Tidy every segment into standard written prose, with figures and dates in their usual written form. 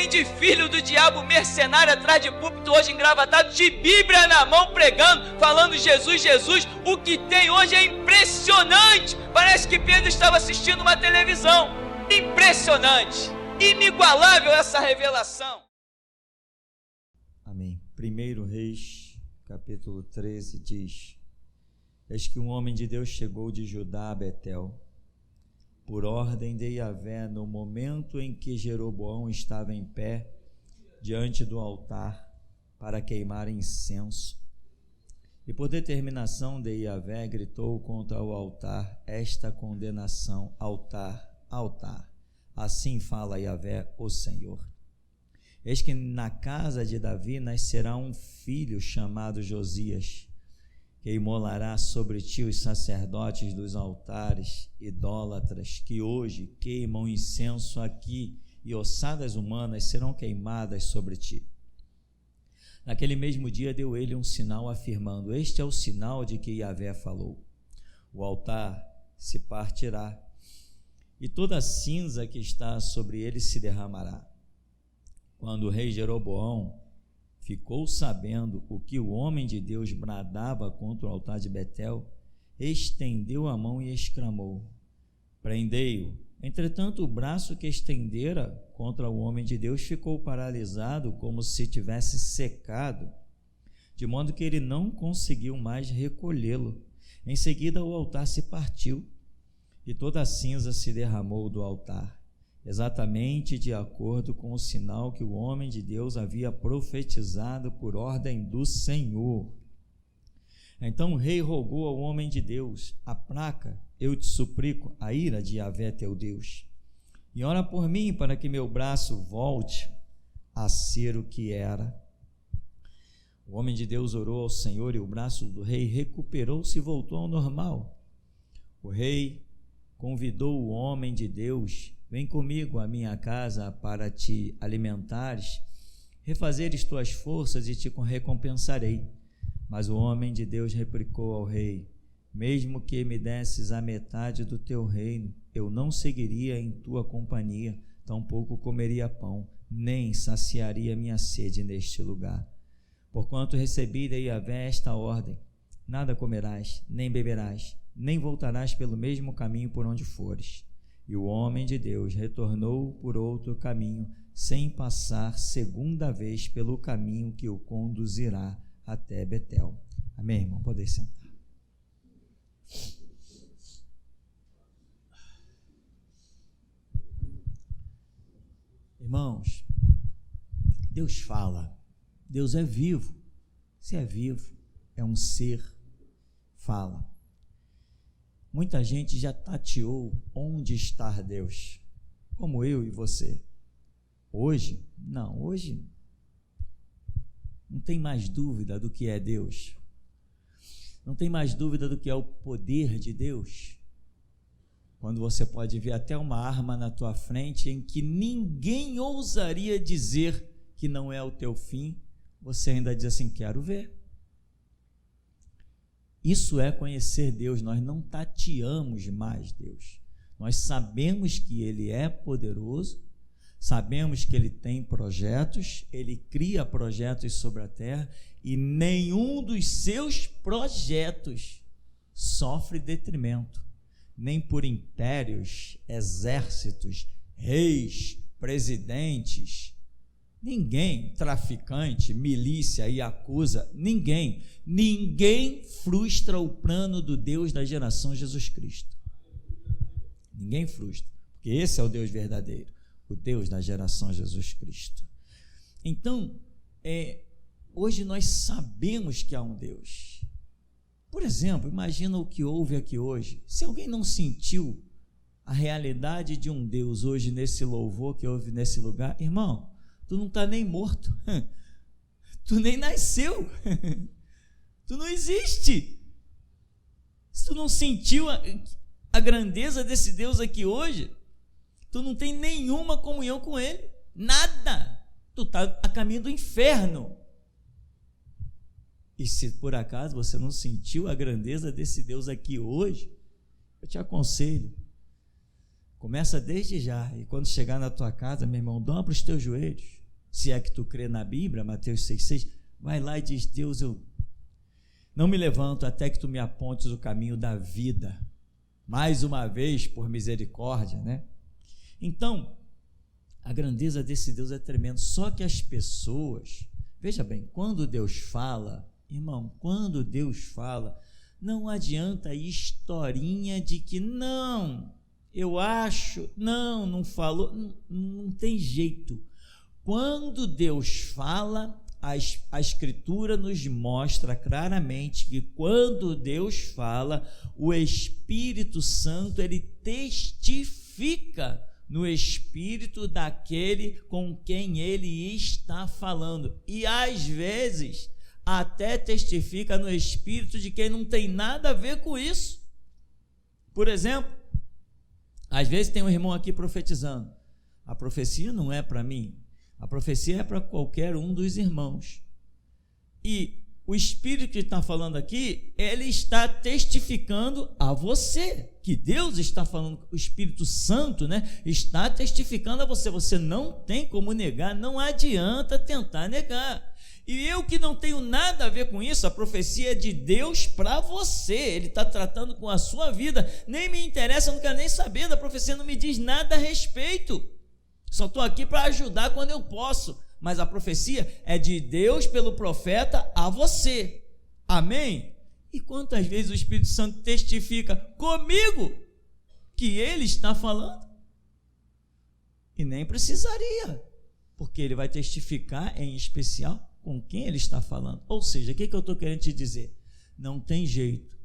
tem de filho do diabo mercenário atrás de púlpito hoje engravatado, de Bíblia na mão pregando, falando Jesus, Jesus. O que tem hoje é impressionante. Parece que Pedro estava assistindo uma televisão. Impressionante, inigualável essa revelação. Amém. 1 Reis, capítulo 13 diz: Eis que um homem de Deus chegou de Judá a Betel, por ordem de Yahvé, no momento em que Jeroboão estava em pé diante do altar para queimar incenso. E por determinação de Yahvé gritou contra o altar esta condenação: altar, altar. Assim fala Yahvé, o Senhor. Eis que na casa de Davi nascerá um filho chamado Josias, que imolará sobre ti os sacerdotes dos altares idólatras que hoje queimam incenso aqui, e ossadas humanas serão queimadas sobre ti. Naquele mesmo dia deu ele um sinal, afirmando: este é o sinal de que Yahvé falou: o altar se partirá, e toda a cinza que está sobre ele se derramará. Quando o rei Jeroboão ficou sabendo o que o homem de Deus bradava contra o altar de Betel, estendeu a mão e exclamou: prendei-o. Entretanto, o braço que estendera contra o homem de Deus ficou paralisado, como se tivesse secado, de modo que ele não conseguiu mais recolhê-lo. Em seguida, o altar se partiu e toda a cinza se derramou do altar, exatamente de acordo com o sinal que o homem de Deus havia profetizado por ordem do Senhor. Então o rei rogou ao homem de Deus: aplaca, eu te suplico, a ira de Yahvé teu Deus, e ora por mim para que meu braço volte a ser o que era. O homem de Deus orou ao Senhor e o braço do rei recuperou-se e voltou ao normal. O rei convidou o homem de Deus: vem comigo à minha casa para te alimentares, refazeres tuas forças e te recompensarei. Mas o homem de Deus replicou ao rei: mesmo que me desses a metade do teu reino, eu não seguiria em tua companhia, tampouco comeria pão, nem saciaria minha sede neste lugar. Porquanto recebi de Yahvé esta ordem: nada comerás, nem beberás, nem voltarás pelo mesmo caminho por onde fores. E o homem de Deus retornou por outro caminho, sem passar segunda vez pelo caminho que o conduzirá até Betel. Amém, irmão? Pode sentar. Irmãos, Deus fala, Deus é vivo. Se é vivo, é um ser, fala. Muita gente já tateou onde está Deus, como eu e você. Hoje não tem mais dúvida do que é Deus. Não tem mais dúvida do que é o poder de Deus. Quando você pode ver até uma arma na tua frente em que ninguém ousaria dizer que não é o teu fim, você ainda diz assim: quero ver. Isso é conhecer Deus. Nós não tateamos mais Deus. Nós sabemos que Ele é poderoso, sabemos que Ele tem projetos, Ele cria projetos sobre a terra e nenhum dos seus projetos sofre detrimento, nem por impérios, exércitos, reis, presidentes. Ninguém, traficante, milícia e acusa, ninguém frustra o plano do Deus da geração Jesus Cristo. Ninguém frustra, porque esse é o Deus verdadeiro, o Deus da geração Jesus Cristo. Então, hoje nós sabemos que há um Deus. Por exemplo, imagina o que houve aqui hoje. Se alguém não sentiu a realidade de um Deus hoje nesse louvor que houve nesse lugar, irmão, tu não está nem morto, tu nem nasceu, tu não existe. Se tu não sentiu a grandeza desse Deus aqui hoje, tu não tem nenhuma comunhão com Ele, nada, tu está a caminho do inferno. E se por acaso você não sentiu a grandeza desse Deus aqui hoje, eu te aconselho, começa desde já, e quando chegar na tua casa, meu irmão, dobra os teus joelhos, se é que tu crê na Bíblia, Mateus 6,6, vai lá e diz: Deus, eu não me levanto até que tu me apontes o caminho da vida, mais uma vez, por misericórdia, né? Então, a grandeza desse Deus é tremenda. Só que as pessoas, veja bem, quando Deus fala, irmão, quando Deus fala, não adianta historinha de que não, eu acho, não falou, não tem jeito. Quando Deus fala, a Escritura nos mostra claramente que quando Deus fala, o Espírito Santo, ele testifica no espírito daquele com quem ele está falando, e às vezes até testifica no espírito de quem não tem nada a ver com isso. Por exemplo, às vezes tem um irmão aqui profetizando, a profecia não é para mim, a profecia é para qualquer um dos irmãos, e o Espírito que está falando aqui, ele está testificando a você, que Deus está falando, o Espírito Santo, né, está testificando a você. Você não tem como negar, não adianta tentar negar. E eu que não tenho nada a ver com isso, a profecia é de Deus para você, ele está tratando com a sua vida, nem me interessa, eu não quero nem saber da profecia, não me diz nada a respeito, só estou aqui para ajudar quando eu posso. Mas a profecia é de Deus pelo profeta a você, amém? E quantas vezes o Espírito Santo testifica comigo que ele está falando? E nem precisaria, porque ele vai testificar em especial com quem ele está falando. Ou seja, o que eu estou querendo te dizer? Não tem jeito,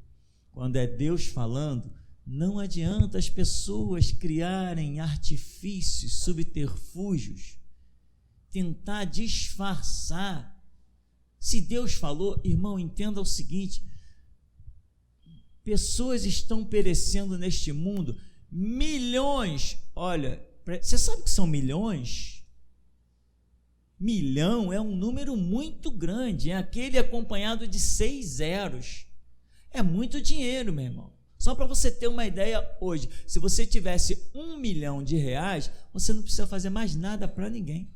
quando é Deus falando, não adianta as pessoas criarem artifícios, subterfúgios, tentar disfarçar. Se Deus falou, irmão, entenda o seguinte: pessoas estão perecendo neste mundo, milhões. Olha, você sabe o que são milhões? Milhão é um número muito grande, é aquele acompanhado de 6 zeros, é muito dinheiro, meu irmão. Só para você ter uma ideia, hoje, se você tivesse R$1 milhão, você não precisa fazer mais nada para ninguém,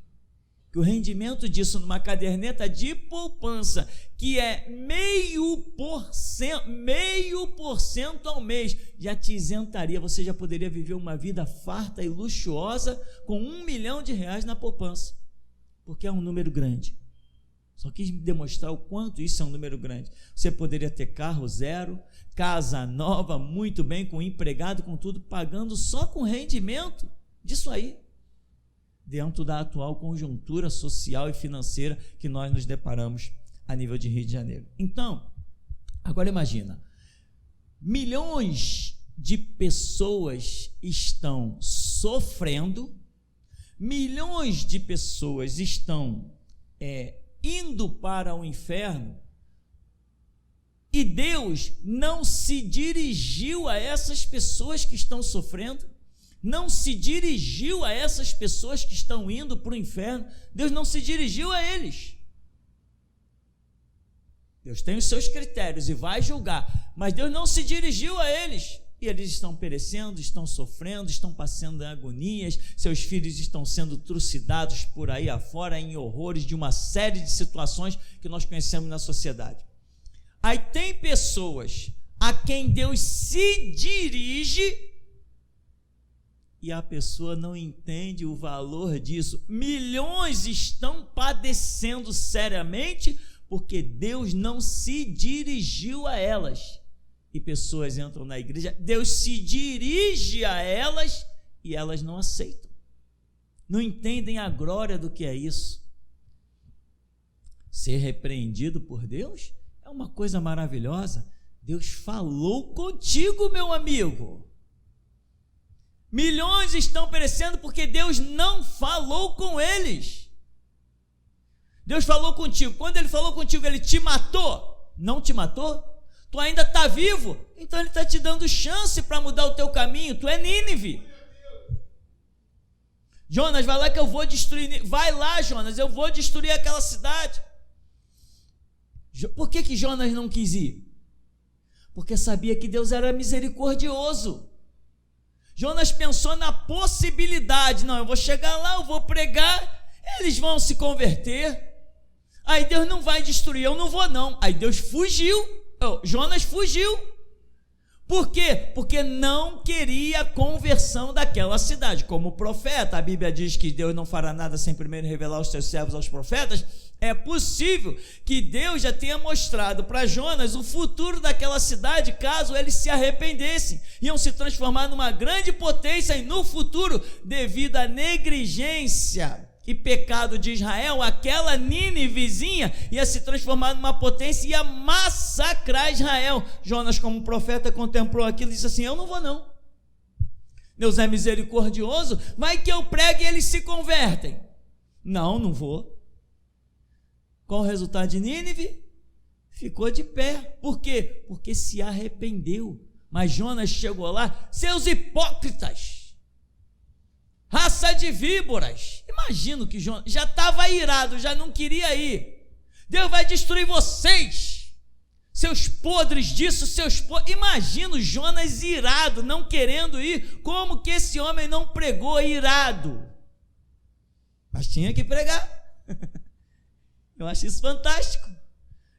que o rendimento disso numa caderneta de poupança, que é 0,5% ao mês, já te isentaria, você já poderia viver uma vida farta e luxuosa com R$1 milhão na poupança, porque é um número grande. Só quis demonstrar o quanto isso é um número grande. Você poderia ter carro zero, casa nova, muito bem, com empregado, com tudo, pagando só com rendimento disso aí, dentro da atual conjuntura social e financeira que nós nos deparamos a nível de Rio de Janeiro. Então, agora imagina, milhões de pessoas estão sofrendo, milhões de pessoas estão indo para o inferno, e Deus não se dirigiu a essas pessoas que estão sofrendo, não se dirigiu a essas pessoas que estão indo para o inferno. Deus não se dirigiu a eles. Deus tem os seus critérios e vai julgar, mas Deus não se dirigiu a eles, e eles estão perecendo, estão sofrendo, estão passando agonias, seus filhos estão sendo trucidados por aí afora em horrores de uma série de situações que nós conhecemos na sociedade. Aí tem pessoas a quem Deus se dirige e a pessoa não entende o valor disso. Milhões estão padecendo seriamente porque Deus não se dirigiu a elas. E pessoas entram na igreja, Deus se dirige a elas e elas não aceitam, não entendem a glória do que é isso. Ser repreendido por Deus é uma coisa maravilhosa. Deus falou contigo, meu amigo. Milhões estão perecendo porque Deus não falou com eles. Deus falou contigo. Quando Ele falou contigo, Ele te matou? Não te matou? Tu ainda está vivo? Então Ele está te dando chance para mudar o teu caminho. Tu é Nínive. Jonas, vai lá que eu vou destruir. Vai lá, Jonas, eu vou destruir aquela cidade. Por que Jonas não quis ir? Porque sabia que Deus era misericordioso. Jonas pensou na possibilidade, não, eu vou chegar lá, eu vou pregar, eles vão se converter, aí Deus não vai destruir, eu não vou não. Aí Deus fugiu, Jonas fugiu. Por quê? Porque não queria a conversão daquela cidade. Como profeta, a Bíblia diz que Deus não fará nada sem primeiro revelar os seus servos aos profetas. É possível que Deus já tenha mostrado para Jonas o futuro daquela cidade, caso eles se arrependessem. Iam se transformar numa grande potência e no futuro, devido à negligência e pecado de Israel, aquela Nínivezinha ia se transformar numa potência e ia massacrar Israel. Jonas, como profeta, contemplou aquilo e disse assim: eu não vou não, Deus é misericordioso, vai que eu prego e eles se convertem. Não vou. Qual o resultado de Nínive? Ficou de pé. Por quê? Porque se arrependeu. Mas Jonas chegou lá: seus hipócritas, raça de víboras. Imagino que Jonas já estava irado, já não queria ir. Deus vai destruir vocês, seus podres disso, seus podres. Imagino Jonas irado, não querendo ir. Como que esse homem não pregou irado? Mas tinha que pregar. Eu acho isso fantástico.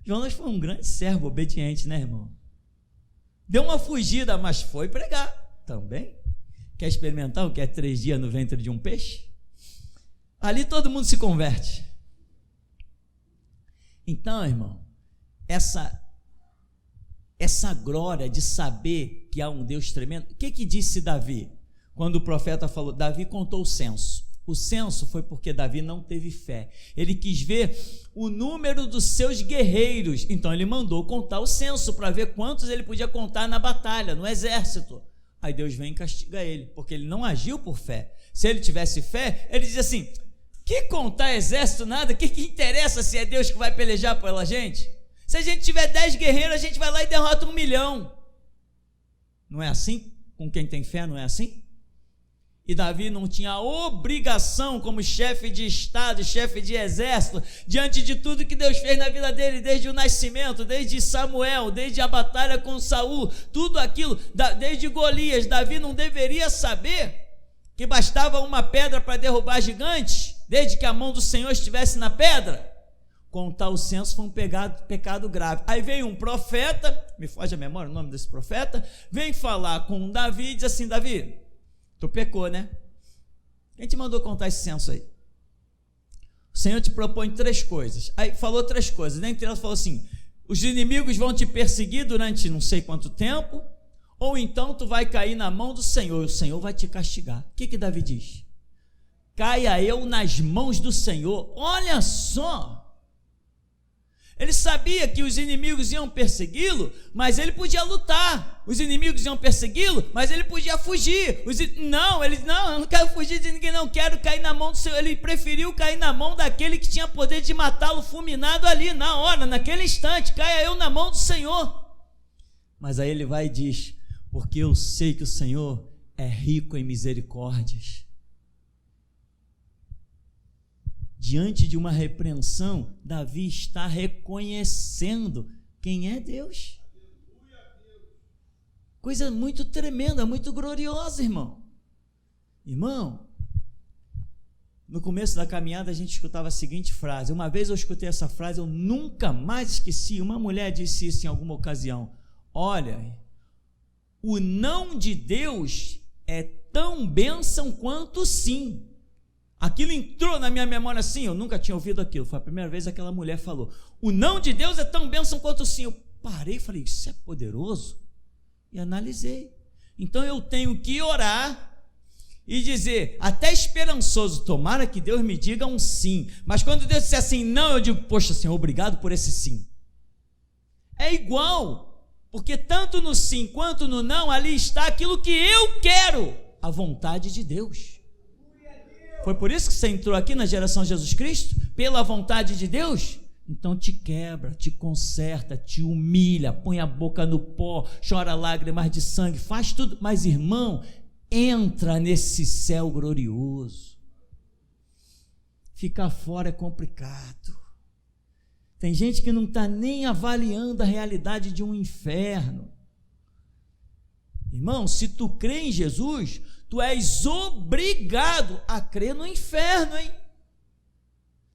Jonas foi um grande servo obediente, né, irmão? Deu uma fugida, mas foi pregar também. Quer experimentar o que é 3 dias no ventre de um peixe? Ali todo mundo se converte. Então, irmão, essa glória de saber que há um Deus tremendo. O que disse Davi? Quando o profeta falou, Davi contou o censo. O censo foi porque Davi não teve fé. Ele quis ver o número dos seus guerreiros. Então ele mandou contar o censo para ver quantos ele podia contar na batalha, no exército. Aí Deus vem e castiga ele, porque ele não agiu por fé. Se ele tivesse fé, ele dizia assim: que contar exército nada? O que interessa se é Deus que vai pelejar pela gente? Se a gente tiver 10 guerreiros, a gente vai lá e derrota 1 milhão. Não é assim? Com quem tem fé, não é assim? E Davi não tinha a obrigação, como chefe de estado, chefe de exército, diante de tudo que Deus fez na vida dele, desde o nascimento, desde Samuel, desde a batalha com Saul, tudo aquilo, desde Golias. Davi não deveria saber que bastava uma pedra para derrubar gigantes, desde que a mão do Senhor estivesse na pedra? Contar o censo foi um pecado grave. Aí veio um profeta, me foge a memória o nome desse profeta, vem falar com Davi e diz assim: Davi, tu pecou, né? Quem te mandou contar esse censo aí? O Senhor te propõe 3 coisas. Aí falou 3 coisas. Dentre elas falou assim: os inimigos vão te perseguir durante não sei quanto tempo, ou então tu vai cair na mão do Senhor, e o Senhor vai te castigar. O que Davi diz? Caia eu nas mãos do Senhor. Olha só! Ele sabia que os inimigos iam persegui-lo, mas ele podia lutar. Os inimigos iam persegui-lo, mas ele podia fugir. Não, eu não quero fugir de ninguém, não quero cair na mão do Senhor. Ele preferiu cair na mão daquele que tinha poder de matá-lo fulminado ali, na hora, naquele instante. Caia eu na mão do Senhor. Mas aí ele vai e diz: porque eu sei que o Senhor é rico em misericórdias. Diante de uma repreensão, Davi está reconhecendo quem é Deus. Coisa muito tremenda, muito gloriosa, irmão. Irmão, no começo da caminhada a gente escutava a seguinte frase. Uma vez eu escutei essa frase, eu nunca mais esqueci. Uma mulher disse isso em alguma ocasião: olha, o não de Deus é tão bênção quanto o sim. Aquilo entrou na minha memória assim, eu nunca tinha ouvido aquilo. Foi a primeira vez que aquela mulher falou: o não de Deus é tão bênção quanto o sim. Eu parei e falei: isso é poderoso? E analisei. Então eu tenho que orar e dizer, até esperançoso, tomara que Deus me diga um sim. Mas quando Deus disser assim, não, eu digo: poxa, Senhor, obrigado por esse sim. É igual, porque tanto no sim quanto no não, ali está aquilo que eu quero, a vontade de Deus. Foi por isso que você entrou aqui na geração Jesus Cristo? Pela vontade de Deus? Então te quebra, te conserta, te humilha, põe a boca no pó, chora lágrimas de sangue, faz tudo. Mas, irmão, entra nesse céu glorioso. Ficar fora é complicado. Tem gente que não está nem avaliando a realidade de um inferno. Irmão, se tu crê em Jesus, tu és obrigado a crer no inferno, hein?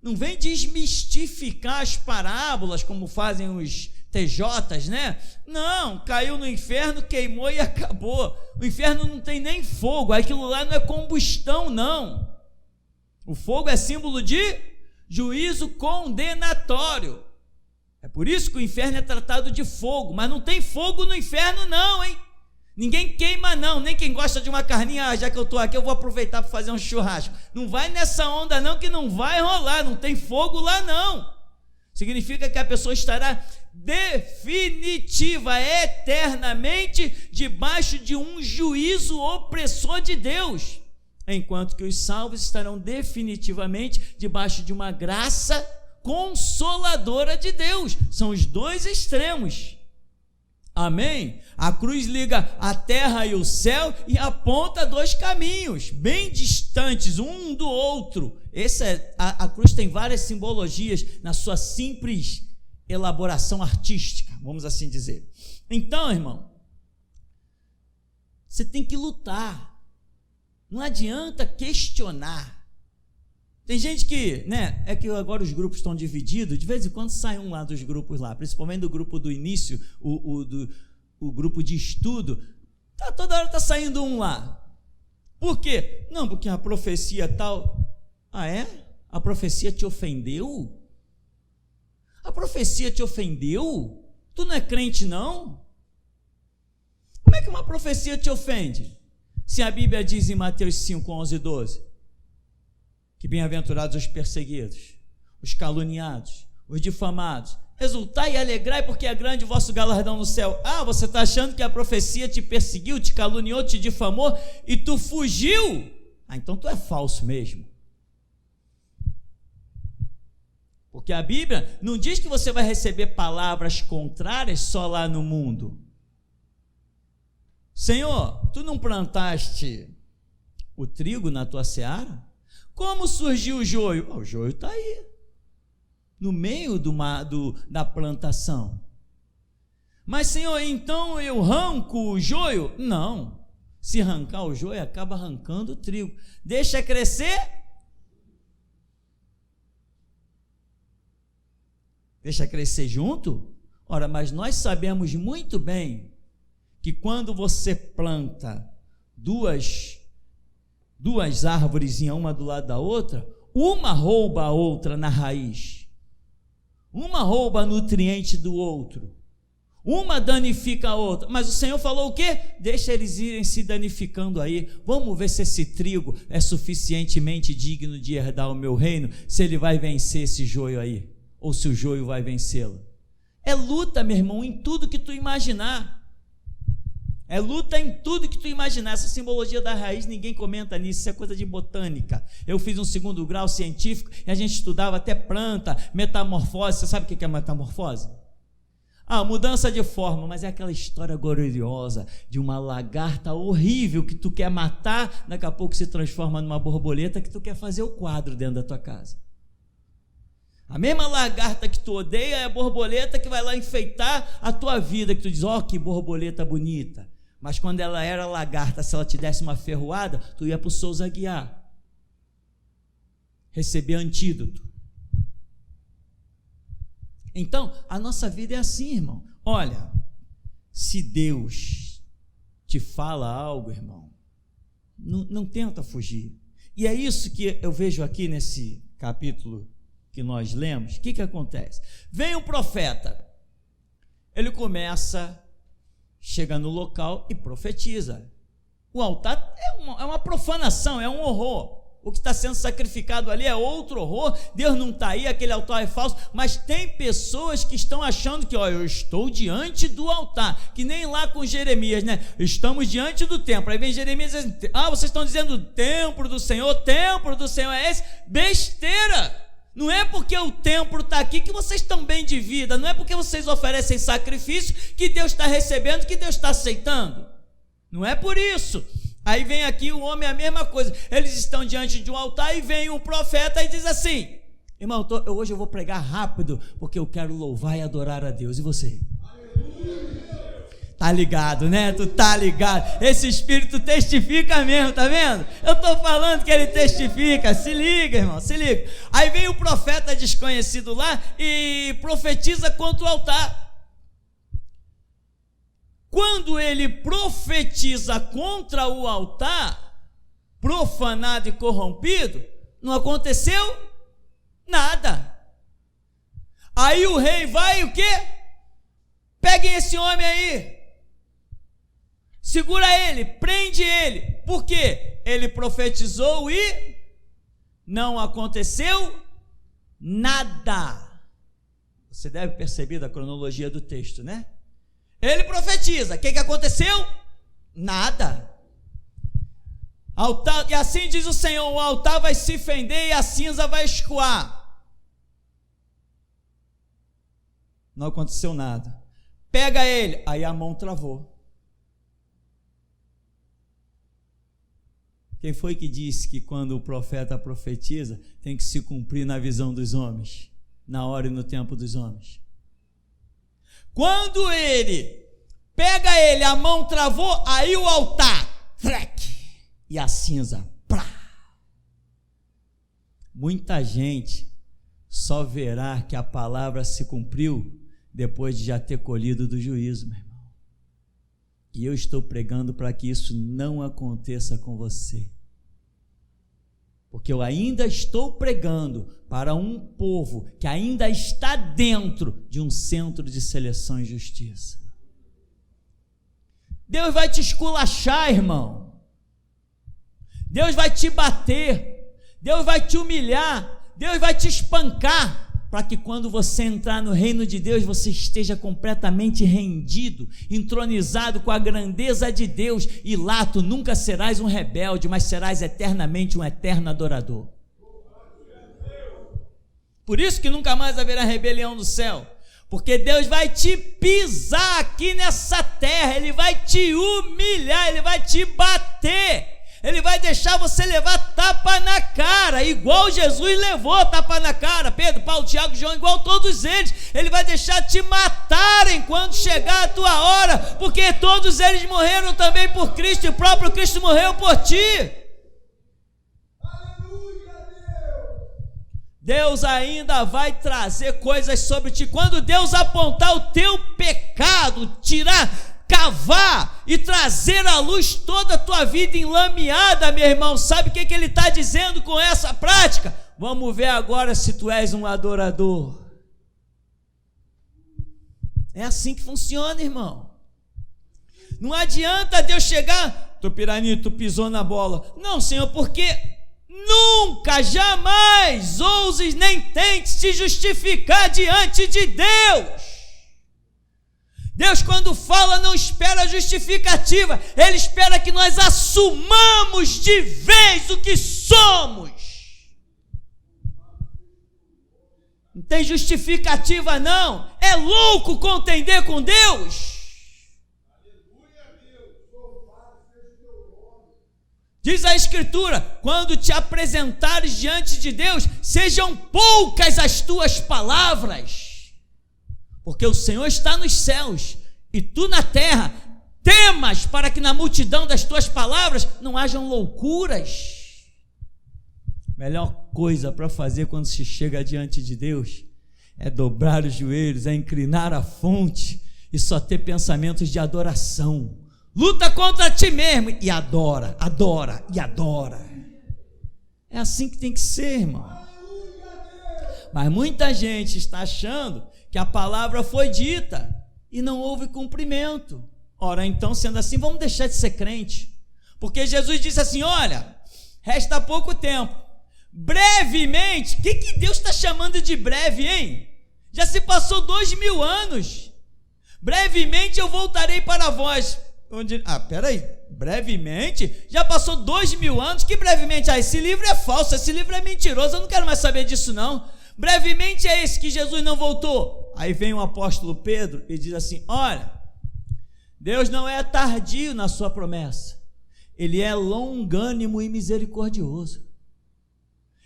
Não vem desmistificar as parábolas como fazem os TJs, né? Não, caiu no inferno, queimou e acabou. O inferno não tem nem fogo, aquilo lá não é combustão, não. O fogo é símbolo de juízo condenatório. É por isso que o inferno é tratado de fogo, mas não tem fogo no inferno não, hein? Ninguém queima não, nem quem gosta de uma carninha, já que eu estou aqui eu vou aproveitar para fazer um churrasco. Não vai nessa onda não, que não vai rolar, não tem fogo lá não. Significa que a pessoa estará definitiva, eternamente debaixo de um juízo opressor de Deus, enquanto que os salvos estarão definitivamente debaixo de uma graça consoladora de Deus. São os dois extremos. Amém? A cruz liga a terra e o céu e aponta dois caminhos bem distantes um do outro. A cruz tem várias simbologias na sua simples elaboração artística, vamos assim dizer. Então, irmão, você tem que lutar. Não adianta questionar. Tem gente que, né, é que agora os grupos estão divididos, de vez em quando sai um lá dos grupos lá, principalmente do grupo do início, o grupo de estudo, toda hora está saindo um lá. Por quê? Não, porque a profecia tal. Ah, é? A profecia te ofendeu? A profecia te ofendeu? Tu não é crente, não? Como é que uma profecia te ofende? Se a Bíblia diz em Mateus 5, 11 e 12, que bem-aventurados os perseguidos, os caluniados, os difamados, exultai e alegrai, porque é grande o vosso galardão no céu. Ah, você está achando que a profecia te perseguiu, te caluniou, te difamou, e tu fugiu? Ah, então tu é falso mesmo. Porque a Bíblia não diz que você vai receber palavras contrárias só lá no mundo. Senhor, tu não plantaste o trigo na tua seara? Como surgiu o joio? O joio está aí, no meio da plantação. Mas, Senhor, então eu arranco o joio? Não. Se arrancar o joio, acaba arrancando o trigo. Deixa crescer. Deixa crescer junto? Ora, mas nós sabemos muito bem que quando você planta duas árvores, uma do lado da outra, uma rouba a outra na raiz, uma rouba nutriente do outro, uma danifica a outra. Mas o Senhor falou o quê? Deixa eles irem se danificando aí, vamos ver se esse trigo é suficientemente digno de herdar o meu reino, se ele vai vencer esse joio aí, ou se o joio vai vencê-lo. É luta, meu irmão, em tudo que tu imaginar. É luta em tudo que tu imaginar. Essa simbologia da raiz, ninguém comenta nisso, isso é coisa de botânica. Eu fiz um 2º grau científico e a gente estudava até planta, metamorfose. Você sabe o que é metamorfose? Mudança de forma, mas é aquela história gloriosa de uma lagarta horrível que tu quer matar, daqui a pouco se transforma numa borboleta que tu quer fazer o quadro dentro da tua casa. A mesma lagarta que tu odeia é a borboleta que vai lá enfeitar a tua vida, que tu diz, que borboleta bonita. Mas quando ela era lagarta, se ela te desse uma ferroada, tu ia para o Souza Aguiar receber antídoto. Então, a nossa vida é assim, irmão. Olha, se Deus te fala algo, irmão, não tenta fugir. E é isso que eu vejo aqui nesse capítulo que nós lemos. O que acontece? Vem o profeta, ele começa, chega no local e profetiza. O altar é uma profanação, é um horror. O que está sendo sacrificado ali é outro horror. Deus não está aí, aquele altar é falso. Mas tem pessoas que estão achando que, eu estou diante do altar, que nem lá com Jeremias, né? Estamos diante do templo. Aí vem Jeremias e diz, vocês estão dizendo templo do Senhor é esse? Besteira! Não é porque o templo está aqui que vocês estão bem de vida, não é porque vocês oferecem sacrifício que Deus está recebendo, que Deus está aceitando. Não é por isso. Aí vem aqui o homem, a mesma coisa. Eles estão diante de um altar e vem um profeta e diz assim, irmão, hoje eu vou pregar rápido, porque eu quero louvar e adorar a Deus. E você? Tá ligado, né? Tu tá ligado. Esse Espírito testifica mesmo, tá vendo? Eu tô falando que ele testifica. Se liga, irmão, se liga. Aí vem o profeta desconhecido lá e profetiza contra o altar. Quando ele profetiza contra o altar, profanado e corrompido, não aconteceu nada. Aí o rei vai o quê? Peguem esse homem aí. Segura ele, prende ele. Por quê? Ele profetizou e não aconteceu nada. Você deve perceber da cronologia do texto, né? Ele profetiza. O que aconteceu? Nada. Altar, e assim diz o Senhor: o altar vai se fender e a cinza vai escoar. Não aconteceu nada. Pega ele. Aí a mão travou. Quem foi que disse que quando o profeta profetiza, tem que se cumprir na visão dos homens, na hora e no tempo dos homens? Quando ele pega ele, a mão travou, aí o altar, e a cinza, plá. Muita gente só verá que a palavra se cumpriu depois de já ter colhido do juízo, meu irmão. E eu estou pregando para que isso não aconteça com você. Porque eu ainda estou pregando para um povo que ainda está dentro de um centro de seleção e justiça. Deus vai te esculachar, irmão. Deus vai te bater. Deus vai te humilhar. Deus vai te espancar. Para que quando você entrar no reino de Deus, você esteja completamente rendido, entronizado com a grandeza de Deus, e lá tu nunca serás um rebelde, mas serás eternamente um eterno adorador. Por isso que nunca mais haverá rebelião no céu, porque Deus vai te pisar aqui nessa terra, Ele vai te humilhar, Ele vai te bater, Ele vai deixar você levar tapa na cara, igual Jesus levou tapa na cara, Pedro, Paulo, Tiago, João, igual todos eles. Ele vai deixar te matarem quando chegar a tua hora, porque todos eles morreram também por Cristo, e o próprio Cristo morreu por ti. Aleluia, Deus ainda vai trazer coisas sobre ti. Quando Deus apontar o teu pecado, cavar e trazer à luz toda a tua vida enlameada, meu irmão, sabe o que ele está dizendo com essa prática? Vamos ver agora se tu és um adorador. É assim que funciona, irmão. Não adianta Deus chegar, Tupirani, tu pisou na bola. Não, Senhor, porque nunca, jamais ouses nem tentes te justificar diante de Deus. Deus, quando fala, não espera justificativa, Ele espera que nós assumamos de vez o que somos. Não tem justificativa não, é louco contender com Deus. Diz a Escritura: quando te apresentares diante de Deus, sejam poucas as tuas palavras, porque o Senhor está nos céus e tu na terra. Temas para que na multidão das tuas palavras não hajam loucuras. Melhor coisa para fazer quando se chega diante de Deus é dobrar os joelhos, é inclinar a fronte e só ter pensamentos de adoração. Luta contra ti mesmo e adora, adora e adora. É assim que tem que ser, irmão. Mas muita gente está achando que a palavra foi dita e não houve cumprimento. Ora, então, sendo assim, vamos deixar de ser crente, porque Jesus disse assim: olha, resta pouco tempo, brevemente. O que Deus está chamando de breve, hein? Já se passou 2000 anos. Brevemente eu voltarei para vós. Peraí, brevemente? Já passou 2000 anos? Que brevemente? Esse livro é falso, esse livro é mentiroso, eu não quero mais saber disso não. Brevemente é esse que Jesus não voltou. Aí vem o apóstolo Pedro e diz assim: olha, Deus não é tardio na sua promessa, Ele é longânimo e misericordioso.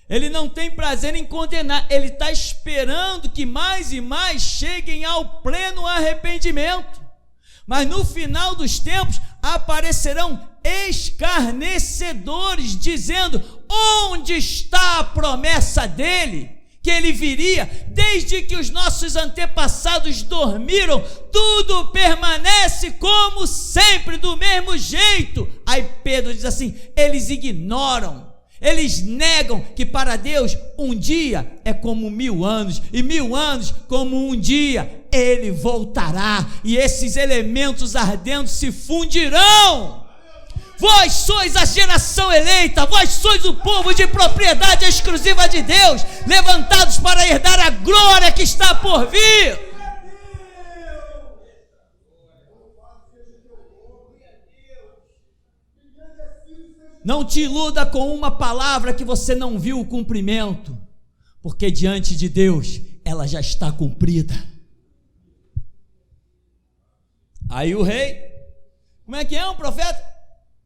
Ele não tem prazer em condenar, Ele está esperando que mais e mais cheguem ao pleno arrependimento, Mas no final dos tempos aparecerão escarnecedores, dizendo: onde está a promessa dele? Que ele viria, desde que os nossos antepassados dormiram, tudo permanece como sempre, do mesmo jeito. Aí Pedro diz assim: eles ignoram, eles negam que para Deus um dia é como 1000 anos, e 1000 anos como um dia. Ele voltará, e esses elementos ardendo se fundirão. Vós sois a geração eleita, vós sois o povo de propriedade exclusiva de Deus, levantados para herdar a glória que está por vir. Não te iluda com uma palavra que você não viu o cumprimento, porque diante de Deus ela já está cumprida. Aí o rei, como é que é um profeta?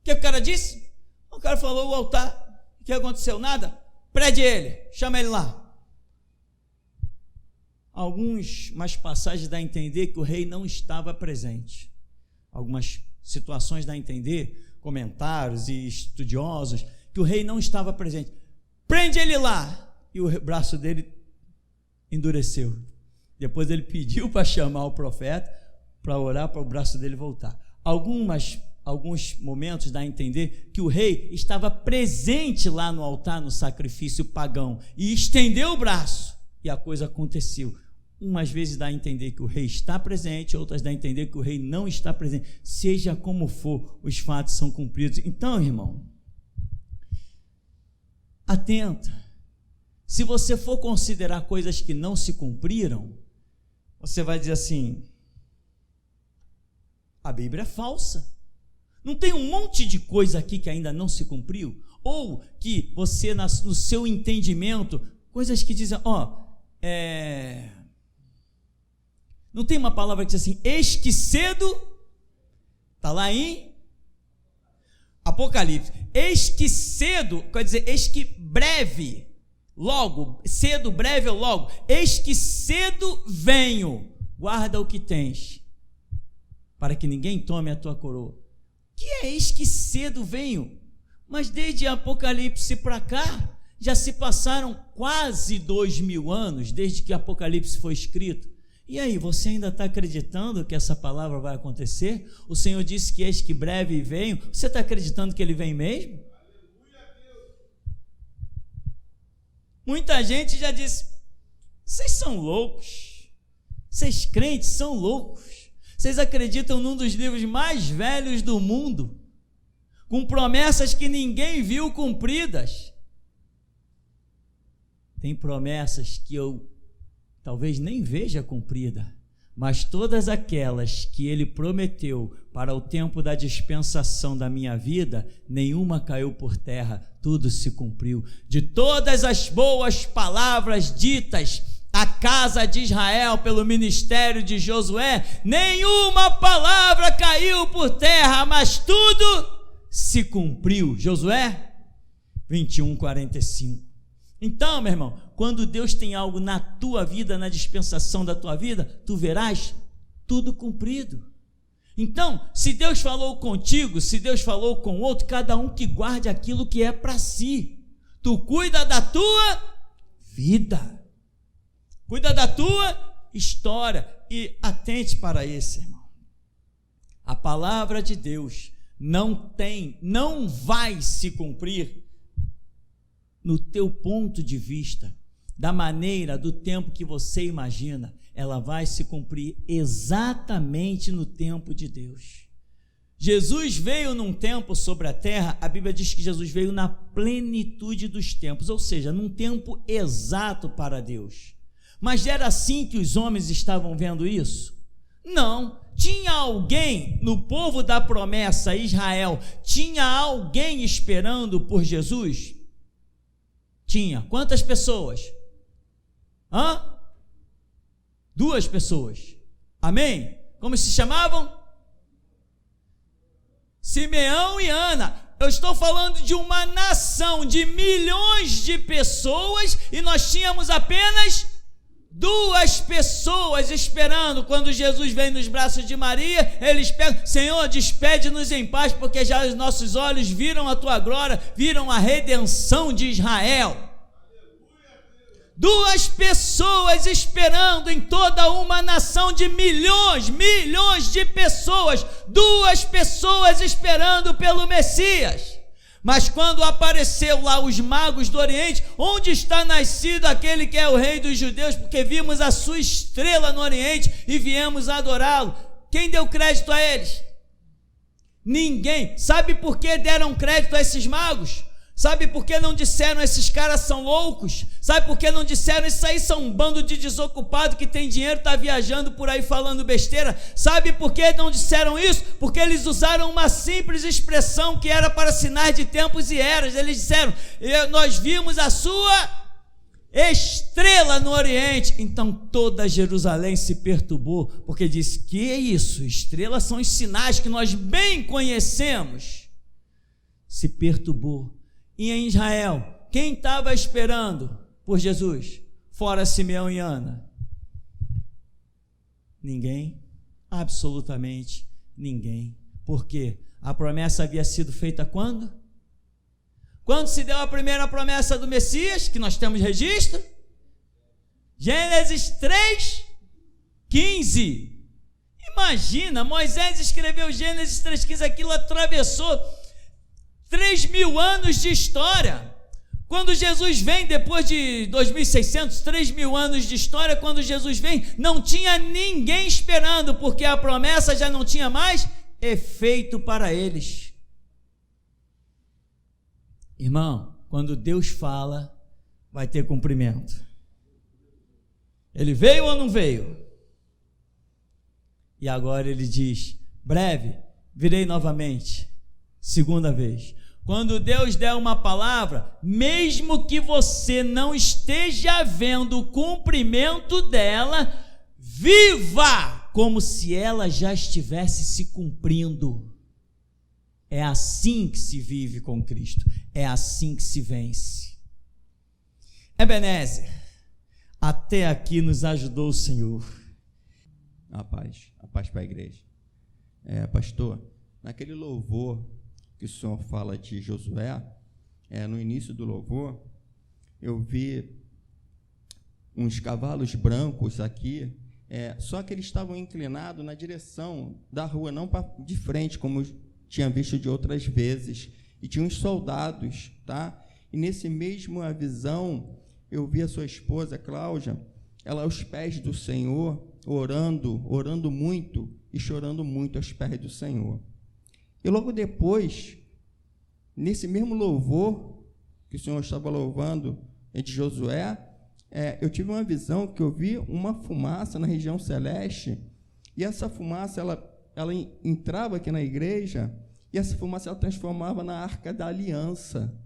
O que o cara disse? O cara falou: o altar. O que aconteceu? Nada? Prende ele, chama ele lá. Algumas passagens dá a entender que o rei não estava presente. Algumas situações dá a entender, comentários e estudiosos, que o rei não estava presente. Prende ele lá. E o braço dele endureceu. Depois ele pediu para chamar o profeta, para orar para o braço dele voltar. Alguns momentos dá a entender que o rei estava presente lá no altar, no sacrifício pagão, e estendeu o braço, e a coisa aconteceu. Umas vezes dá a entender que o rei está presente, outras dá a entender que o rei não está presente. Seja como for, os fatos são cumpridos. Então, irmão, atenta. Se você for considerar coisas que não se cumpriram, você vai dizer assim: a Bíblia é falsa. Não tem um monte de coisa aqui que ainda não se cumpriu? Ou que você, no seu entendimento, coisas que dizem, não tem uma palavra que diz assim: eis que cedo, está lá em Apocalipse, eis que cedo, quer dizer, eis que breve, logo, cedo, breve ou logo, eis que cedo venho, guarda o que tens, para que ninguém tome a tua coroa. Que é eis que cedo venho? Mas desde Apocalipse para cá, já se passaram quase 2000 anos, desde que Apocalipse foi escrito. E aí, você ainda está acreditando que essa palavra vai acontecer? O Senhor disse que eis que breve venho. Você está acreditando que Ele vem mesmo? Muita gente já disse: vocês são loucos, vocês crentes são loucos. Vocês acreditam num dos livros mais velhos do mundo, com promessas que ninguém viu cumpridas. Tem promessas que eu talvez nem veja cumprida, mas todas aquelas que ele prometeu para o tempo da dispensação da minha vida, nenhuma caiu por terra, tudo se cumpriu. De todas as boas palavras ditas a casa de Israel pelo ministério de Josué, nenhuma palavra caiu por terra, mas tudo se cumpriu. Josué 21:45. Então, meu irmão, quando Deus tem algo na tua vida, na dispensação da tua vida, tu verás tudo cumprido. Então, se Deus falou contigo, se Deus falou com outro, cada um que guarde aquilo que é para si. Tu cuida da tua vida, cuida da tua história, e atente para isso, irmão. A palavra de Deus não vai se cumprir no teu ponto de vista, da maneira, do tempo que você imagina. Ela vai se cumprir exatamente no tempo de Deus. Jesus veio num tempo sobre a terra, a Bíblia diz que Jesus veio na plenitude dos tempos, ou seja, num tempo exato para Deus. Mas era assim que os homens estavam vendo isso? Não. Tinha alguém no povo da promessa, Israel, tinha alguém esperando por Jesus? Tinha. Quantas pessoas? 2 pessoas. Amém? Como se chamavam? Simeão e Ana. Eu estou falando de uma nação de milhões de pessoas, e nós tínhamos apenas 2 2 pessoas esperando. Quando Jesus vem nos braços de Maria, eles pegam: Senhor, despede-nos em paz, porque já os nossos olhos viram a tua glória, viram a redenção de Israel. 2 pessoas esperando em toda uma nação de milhões de pessoas. 2 pessoas esperando pelo Messias. Mas quando apareceu lá os magos do Oriente: onde está nascido aquele que é o rei dos judeus? Porque vimos a sua estrela no Oriente e viemos adorá-lo. Quem deu crédito a eles? Ninguém. Sabe por que deram crédito a esses magos? Sabe por que não disseram: esses caras são loucos? Sabe por que não disseram: isso aí são um bando de desocupado que tem dinheiro, está viajando por aí falando besteira? Sabe por que não disseram isso? Porque eles usaram uma simples expressão que era para sinais de tempos e eras. Eles disseram: nós vimos a sua estrela no Oriente. Então toda Jerusalém se perturbou, porque disse: que é isso? Estrelas são os sinais que nós bem conhecemos. Se perturbou. E em Israel, quem estava esperando por Jesus? Fora Simeão e Ana? Ninguém, absolutamente ninguém. Por quê? A promessa havia sido feita quando? Quando se deu a primeira promessa do Messias, que nós temos registro? Gênesis 3:15. Imagina, Moisés escreveu Gênesis 3:15, aquilo atravessou 3.000 anos de história. Quando Jesus vem, depois de 2.600, 3.000 anos de história, quando Jesus vem, não tinha ninguém esperando, porque a promessa já não tinha mais efeito para eles. Irmão, quando Deus fala, vai ter cumprimento. Ele veio ou não veio? E agora ele diz: breve, virei novamente, segunda vez. Quando Deus der uma palavra, mesmo que você não esteja vendo o cumprimento dela, viva como se ela já estivesse se cumprindo. É assim que se vive com Cristo, é assim que se vence. Ebenezer, até aqui nos ajudou o Senhor. A paz para a igreja. Pastor, naquele louvor que o senhor fala de Josué, no início do louvor, eu vi uns cavalos brancos aqui, só que eles estavam inclinados na direção da rua, não de frente, como tinha visto de outras vezes, e tinha uns soldados, tá? E nesse mesmo a visão, eu vi a sua esposa, Cláudia, ela aos pés do Senhor, orando muito e chorando muito aos pés do Senhor. E logo depois, nesse mesmo louvor que o Senhor estava louvando de Josué, eu tive uma visão que eu vi uma fumaça na região celeste, e essa fumaça, ela entrava aqui na igreja, e essa fumaça ela transformava na Arca da Aliança.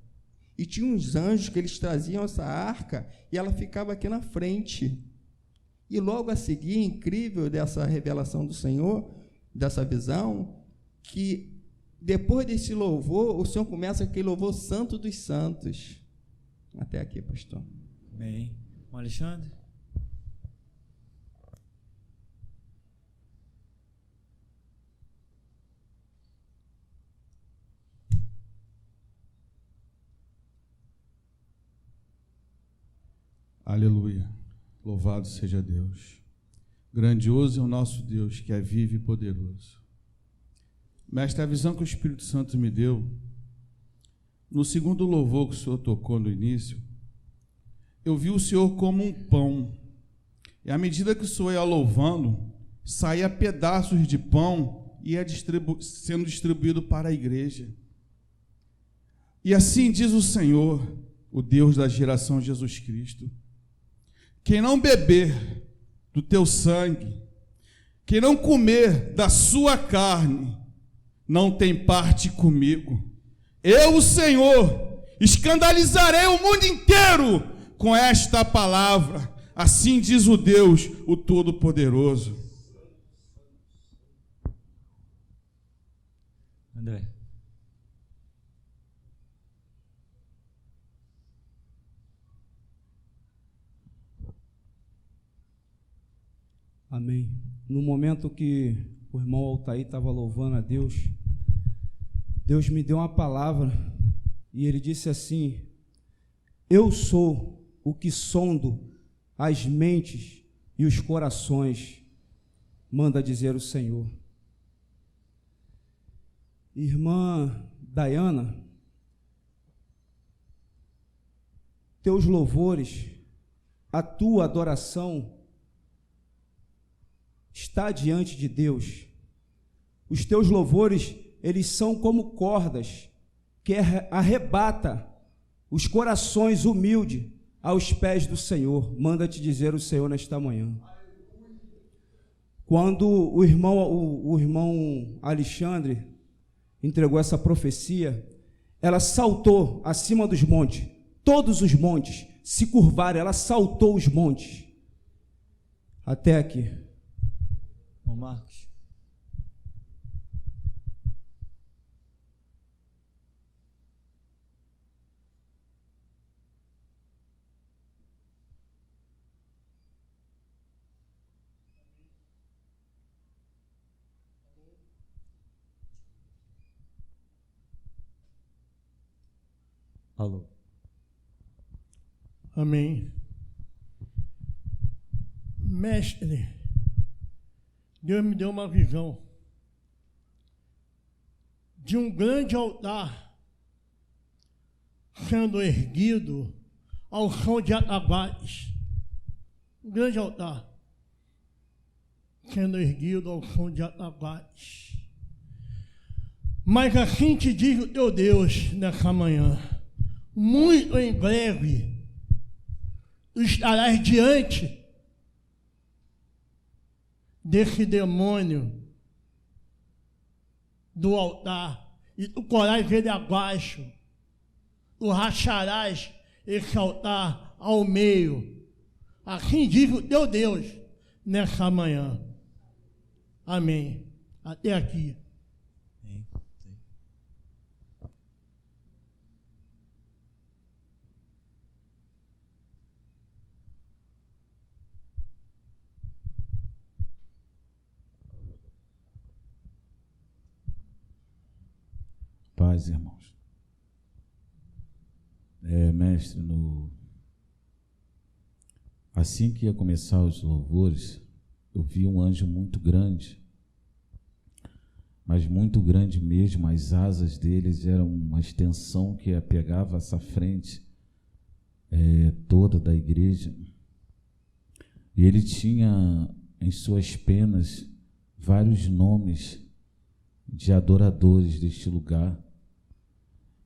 E tinha uns anjos que eles traziam essa arca, e ela ficava aqui na frente. E logo a seguir, incrível dessa revelação do Senhor, dessa visão, que depois desse louvor, o Senhor começa aquele louvor Santo dos Santos. Até aqui, pastor. Bem. Alexandre? Aleluia. Louvado seja Deus. Grandioso é o nosso Deus, que é vivo e poderoso. Mestre, a visão que o Espírito Santo me deu, no segundo louvor que o Senhor tocou no início, eu vi o Senhor como um pão. E à medida que o Senhor ia louvando, saía pedaços de pão e ia sendo distribuído para a igreja. E assim diz o Senhor, o Deus da geração Jesus Cristo: quem não beber do teu sangue, quem não comer da sua carne, não tem parte comigo. Eu, o Senhor, escandalizarei o mundo inteiro com esta palavra. Assim diz o Deus, o Todo-Poderoso. André. Amém. No momento que o irmão Altair estava louvando a Deus, Deus me deu uma palavra e ele disse assim: eu sou o que sondo as mentes e os corações, manda dizer o Senhor. Irmã Dayana, teus louvores, a tua adoração está diante de Deus. Os teus louvores, eles são como cordas que arrebata os corações humildes aos pés do Senhor. Manda te dizer o Senhor nesta manhã. Quando o irmão Alexandre entregou essa profecia, ela saltou acima dos montes. Todos os montes se curvaram, ela saltou os montes. Até aqui. Ô Marcos. Alô. Amém. Mestre, Deus me deu uma visão de um grande altar sendo erguido ao som de ataguates. Um grande altar sendo erguido ao som de ataguates. Mas assim te diz o teu Deus nessa manhã: muito em breve tu estarás diante desse demônio do altar e tu porás ele abaixo, tu racharás esse altar ao meio. Assim diz o teu Deus nessa manhã. Amém. Até aqui. Paz, irmãos. Mestre, assim que ia começar os louvores, eu vi um anjo muito grande, mas muito grande mesmo. As asas deles eram uma extensão que pegava essa frente toda da igreja. E ele tinha em suas penas vários nomes de adoradores deste lugar.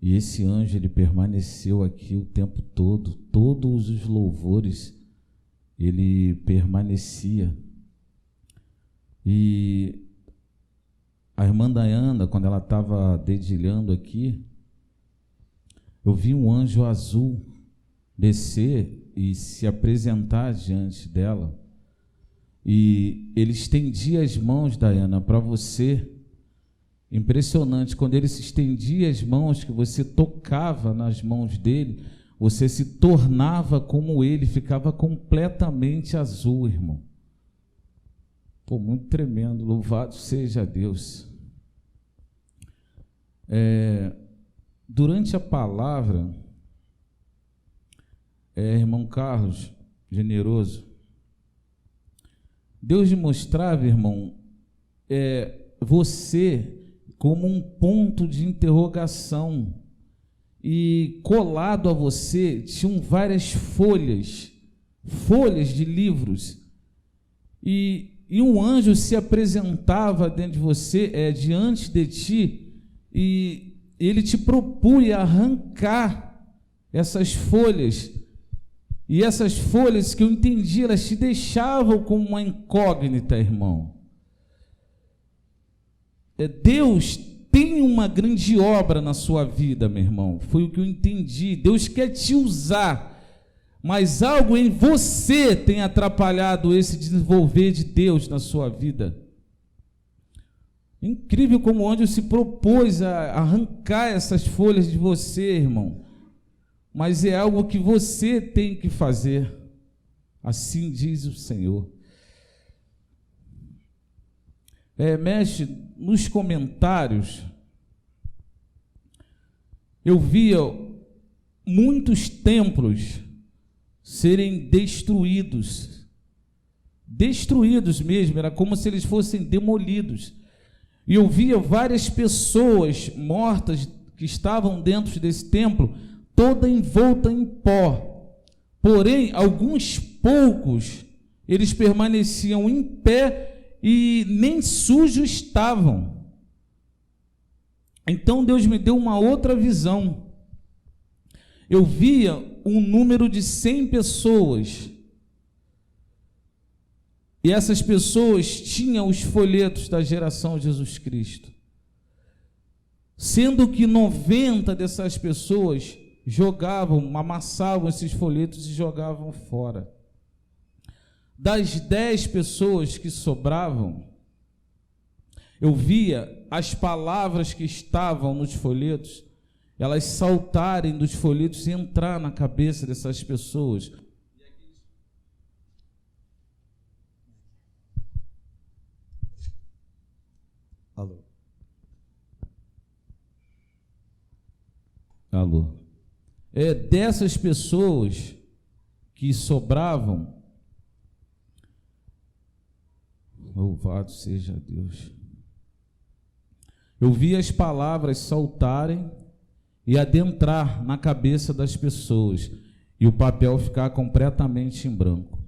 E esse anjo, ele permaneceu aqui o tempo todo, todos os louvores, ele permanecia. E a irmã Dayana, quando ela estava dedilhando aqui, eu vi um anjo azul descer e se apresentar diante dela. E ele estendia as mãos, Dayana, para você. Impressionante, quando ele se estendia as mãos, que você tocava nas mãos dele, você se tornava como ele, ficava completamente azul, irmão. Pô, muito tremendo, louvado seja Deus. Durante a palavra, irmão Carlos, generoso, Deus me mostrava, irmão, você como um ponto de interrogação, e colado a você tinham várias folhas de livros, e um anjo se apresentava dentro de você, diante de ti, e ele te propunha arrancar essas folhas, e essas folhas que eu entendi, elas te deixavam como uma incógnita, irmão. Deus tem uma grande obra na sua vida, meu irmão. Foi o que eu entendi. Deus quer te usar, mas algo em você tem atrapalhado esse desenvolver de Deus na sua vida. Incrível como o anjo se propôs a arrancar essas folhas de você, irmão. Mas é algo que você tem que fazer. Assim diz o Senhor. Mestre, nos comentários, eu via muitos templos serem destruídos mesmo, era como se eles fossem demolidos. E eu via várias pessoas mortas que estavam dentro desse templo, toda envolta em pó. Porém, alguns poucos, eles permaneciam em pé e nem sujos estavam. Então Deus me deu uma outra visão. Eu via um número de 100 pessoas. E essas pessoas tinham os folhetos da geração Jesus Cristo. Sendo que 90 dessas pessoas amassavam esses folhetos e jogavam fora. Das 10 pessoas que sobravam, eu via as palavras que estavam nos folhetos, elas saltarem dos folhetos e entrar na cabeça dessas pessoas. Alô. Dessas pessoas que sobravam, louvado seja Deus, eu vi as palavras saltarem e adentrar na cabeça das pessoas e o papel ficar completamente em branco.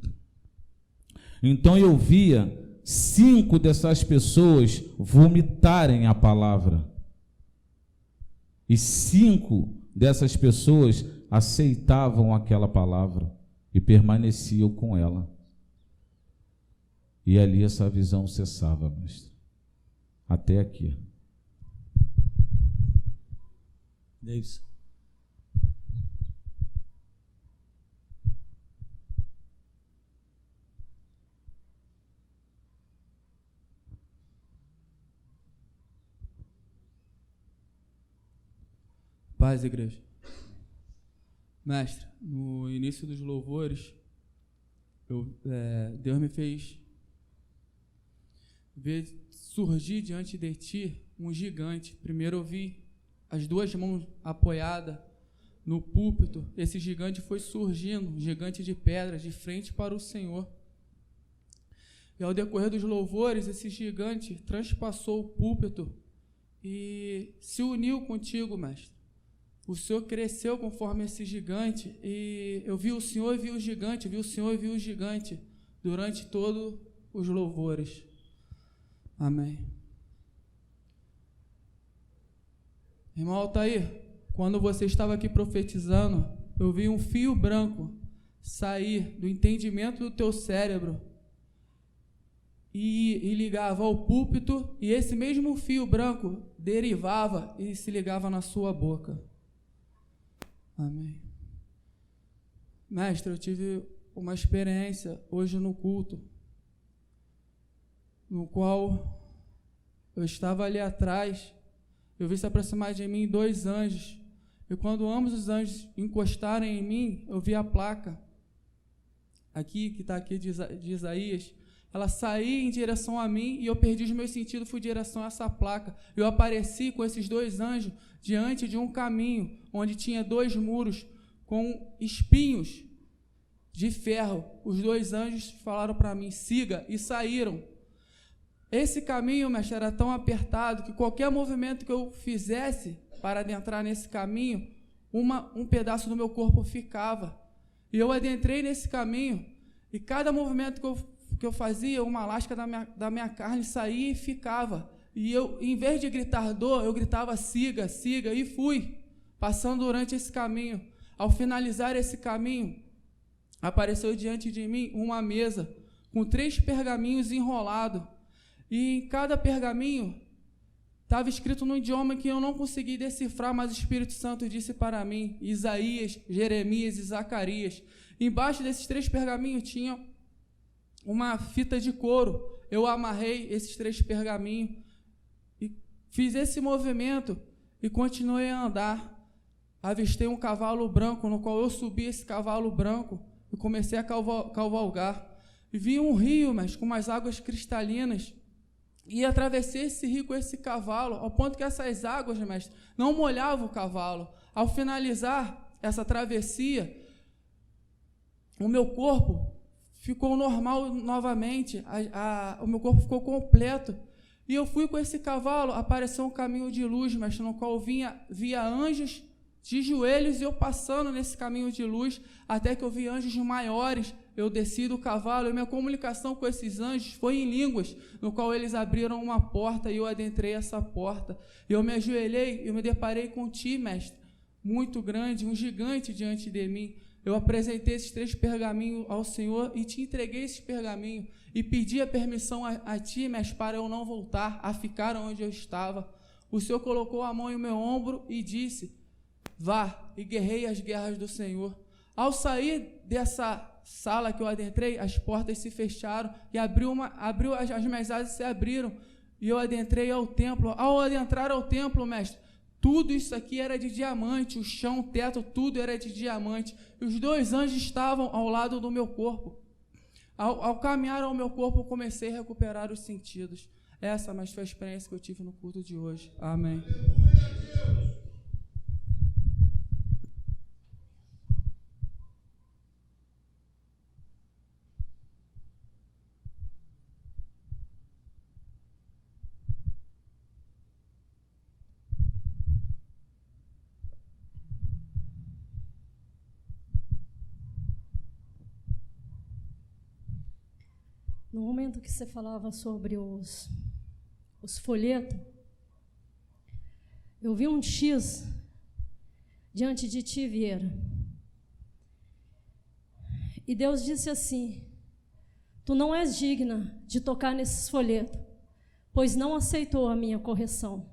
Então eu via 5 dessas pessoas vomitarem a palavra e 5 dessas pessoas aceitavam aquela palavra e permaneciam com ela. E ali essa visão cessava, mestre. Até aqui. Davidson. Paz, igreja. Mestre, no início dos louvores, Deus me fez ver surgir diante de ti um gigante. Primeiro eu vi as 2 mãos apoiadas no púlpito. Esse gigante foi surgindo, um gigante de pedra, de frente para o Senhor. E ao decorrer dos louvores, esse gigante transpassou o púlpito e se uniu contigo, mestre. O Senhor cresceu conforme esse gigante, e eu vi o Senhor e vi o gigante, vi o Senhor e vi o gigante, durante todos os louvores. Amém. Irmão Altair, quando você estava aqui profetizando, eu vi um fio branco sair do entendimento do teu cérebro e ligava ao púlpito, e esse mesmo fio branco derivava e se ligava na sua boca. Amém. Mestre, eu tive uma experiência hoje no culto, no qual eu estava ali atrás, eu vi se aproximar de mim 2 anjos, e quando ambos os anjos encostarem em mim, eu vi a placa, aqui, que está aqui de Isaías, ela saía em direção a mim, e eu perdi os meus sentidos, fui em direção a essa placa. Eu apareci com esses 2 anjos diante de um caminho, onde tinha 2 muros com espinhos de ferro. Os 2 anjos falaram para mim, siga, e saíram. Esse caminho, mestre, era tão apertado que qualquer movimento que eu fizesse para adentrar nesse caminho, um pedaço do meu corpo ficava. E eu adentrei nesse caminho, e cada movimento que eu fazia, uma lasca da minha carne saía e ficava. E eu, em vez de gritar dor, eu gritava siga, siga, e fui, passando durante esse caminho. Ao finalizar esse caminho, apareceu diante de mim uma mesa com 3 pergaminhos enrolados. E em cada pergaminho estava escrito num idioma que eu não consegui decifrar, mas o Espírito Santo disse para mim, Isaías, Jeremias e Zacarias. Embaixo desses 3 pergaminhos tinha uma fita de couro. Eu amarrei esses 3 pergaminhos e fiz esse movimento e continuei a andar. Avistei um cavalo branco, no qual eu subi esse cavalo branco e comecei a cavalgar. E vi um rio, mas com umas águas cristalinas, E atravessei esse rio com esse cavalo, ao ponto que essas águas, mestre, não molhavam o cavalo. Ao finalizar essa travessia, o meu corpo ficou normal novamente, o meu corpo ficou completo. E eu fui com esse cavalo, apareceu um caminho de luz, mestre, no qual via anjos de joelhos, e eu passando nesse caminho de luz, até que eu vi anjos maiores. Eu desci do cavalo, e minha comunicação com esses anjos foi em línguas, no qual eles abriram uma porta, e eu adentrei essa porta. Eu me ajoelhei, eu me deparei com ti, mestre, muito grande, um gigante diante de mim. Eu apresentei esses 3 pergaminhos ao Senhor, e te entreguei esses pergaminhos, e pedi a permissão a ti, mestre, para eu não voltar, a ficar onde eu estava. O Senhor colocou a mão em meu ombro, e disse: vá e guerreie as guerras do Senhor. Ao sair dessa sala que eu adentrei, as portas se fecharam, e as minhas asas se abriram, e eu adentrei ao templo. Ao adentrar ao templo, mestre, tudo isso aqui era de diamante, o chão, o teto, tudo era de diamante, e os 2 anjos estavam ao lado do meu corpo. Ao caminhar ao meu corpo, eu comecei a recuperar os sentidos. Essa, mas foi a experiência que eu tive no culto de hoje. Amém. No momento que você falava sobre os folhetos, eu vi um X diante de ti, Vieira. E Deus disse assim: tu não és digna de tocar nesses folhetos, pois não aceitou a minha correção.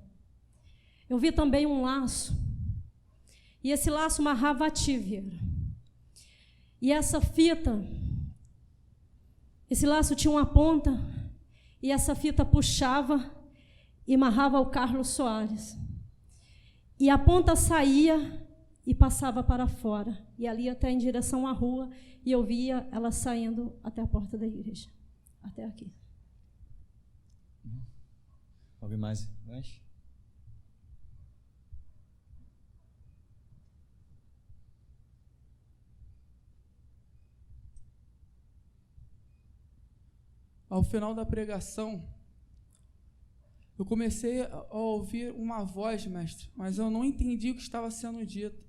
Eu vi também um laço, e esse laço amarrava a ti, Vieira. E essa fita, esse laço tinha uma ponta, e essa fita puxava e amarrava o Carlos Soares. E a ponta saía e passava para fora, e ali até em direção à rua, e eu via ela saindo até a porta da igreja, até aqui. Alguém mais? Ao final da pregação, eu comecei a ouvir uma voz, mestre, mas eu não entendi o que estava sendo dito.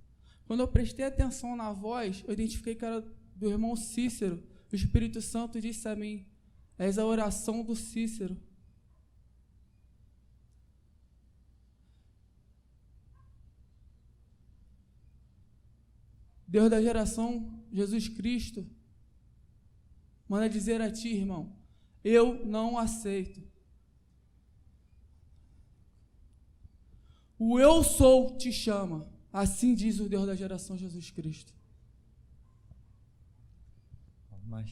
Quando eu prestei atenção na voz, eu identifiquei que era do irmão Cícero. O Espírito Santo disse a mim: és a oração do Cícero. Deus da geração, Jesus Cristo, manda dizer a ti, irmão: eu não aceito. O eu sou te chama. Assim diz o Deus da geração, Jesus Cristo. Mas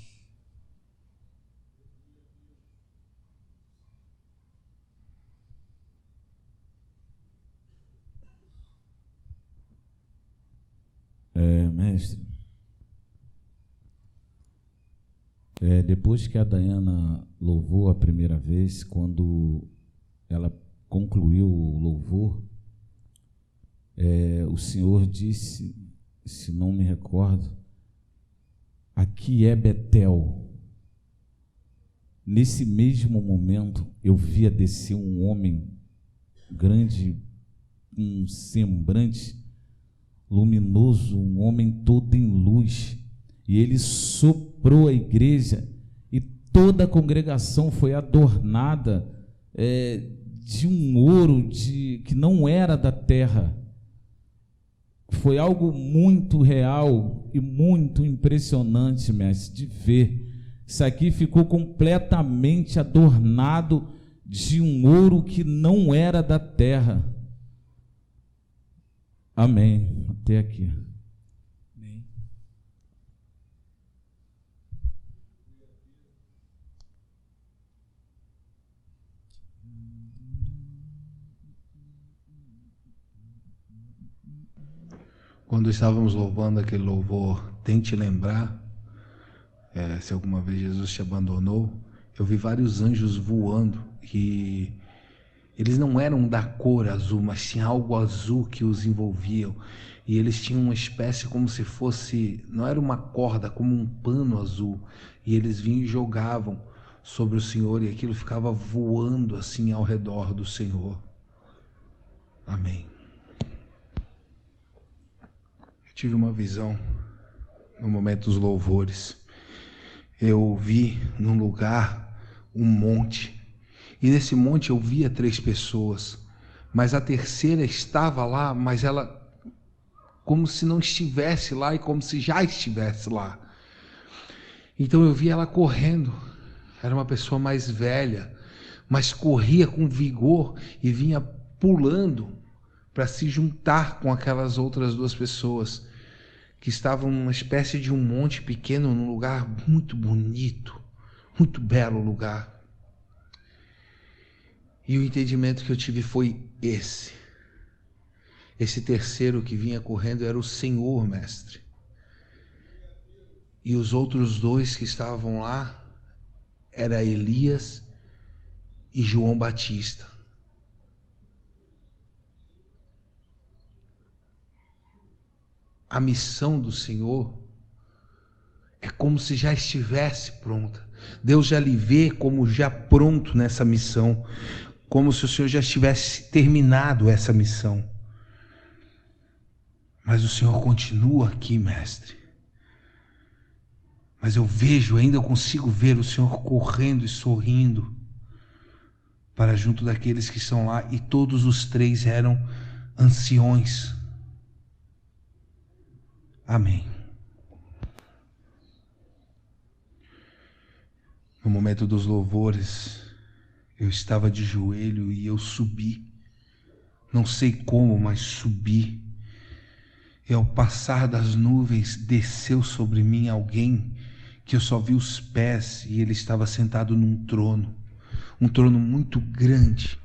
mestre, depois que a Dayana louvou a primeira vez, quando ela concluiu o louvor, o Senhor disse, se não me recordo, aqui é Betel. Nesse mesmo momento, eu via descer um homem grande, um semblante luminoso, um homem todo em luz, e ele soprou a igreja, e toda a congregação foi adornada de um ouro que não era da terra. Foi algo muito real e muito impressionante, mestre, de ver. Isso aqui ficou completamente adornado de um ouro que não era da terra. Amém. Até aqui. Amém. Quando estávamos louvando aquele louvor, tente lembrar, se alguma vez Jesus te abandonou, eu vi vários anjos voando e eles não eram da cor azul, mas tinha algo azul que os envolviam. E eles tinham uma espécie como se fosse, não era uma corda, como um pano azul. E eles vinham e jogavam sobre o Senhor e aquilo ficava voando assim ao redor do Senhor. Amém. Eu tive uma visão no momento dos louvores. Eu vi num lugar um monte. E nesse monte eu via 3 pessoas. Mas a terceira estava lá, mas ela como se não estivesse lá e como se já estivesse lá. Então eu vi ela correndo. Era uma pessoa mais velha, mas corria com vigor e vinha pulando para se juntar com aquelas outras 2 pessoas que estavam numa espécie de um monte pequeno, num lugar muito bonito, muito belo lugar. E o entendimento que eu tive foi esse. Esse terceiro que vinha correndo era o Senhor, mestre. E os outros 2 que estavam lá era Elias e João Batista. A missão do Senhor é como se já estivesse pronta. Deus já lhe vê como já pronto nessa missão, como se o Senhor já tivesse terminado essa missão. Mas o Senhor continua aqui, mestre. Mas eu vejo, ainda eu consigo ver o Senhor correndo e sorrindo para junto daqueles que estão lá, e todos os 3 eram anciões. Amém. No momento dos louvores, eu estava de joelho e eu subi. Não sei como, mas subi. E ao passar das nuvens, desceu sobre mim alguém que eu só vi os pés, e ele estava sentado num trono. Um trono muito grande.